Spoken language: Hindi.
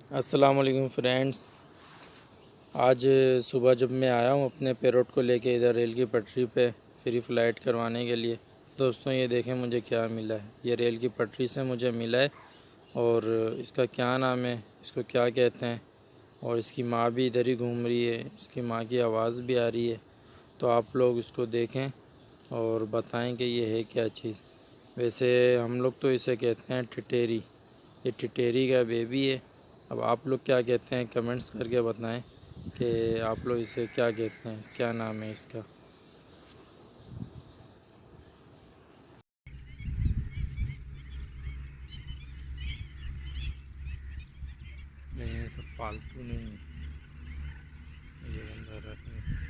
अस्सलाम वालेकुम फ्रेंड्स। आज सुबह जब मैं आया हूँ अपने पैरोट को लेके इधर रेल की पटरी पे फ्री फ़्लाइट करवाने के लिए, दोस्तों ये देखें मुझे क्या मिला है। ये रेल की पटरी से मुझे मिला है और इसका क्या नाम है, इसको क्या कहते हैं। और इसकी माँ भी इधर ही घूम रही है, इसकी माँ की आवाज़ भी आ रही है। तो आप लोग इसको देखें और बताएं कि ये है क्या चीज़। वैसे हम लोग तो इसे कहते हैं टिटेरी। ये टिटेरी का बेबी है। अब आप लोग क्या कहते हैं कमेंट्स करके बताएं कि आप लोग इसे क्या कहते हैं, क्या नाम है इसका। नहीं, ये सब पालतू नहीं है, ये बंदा रखने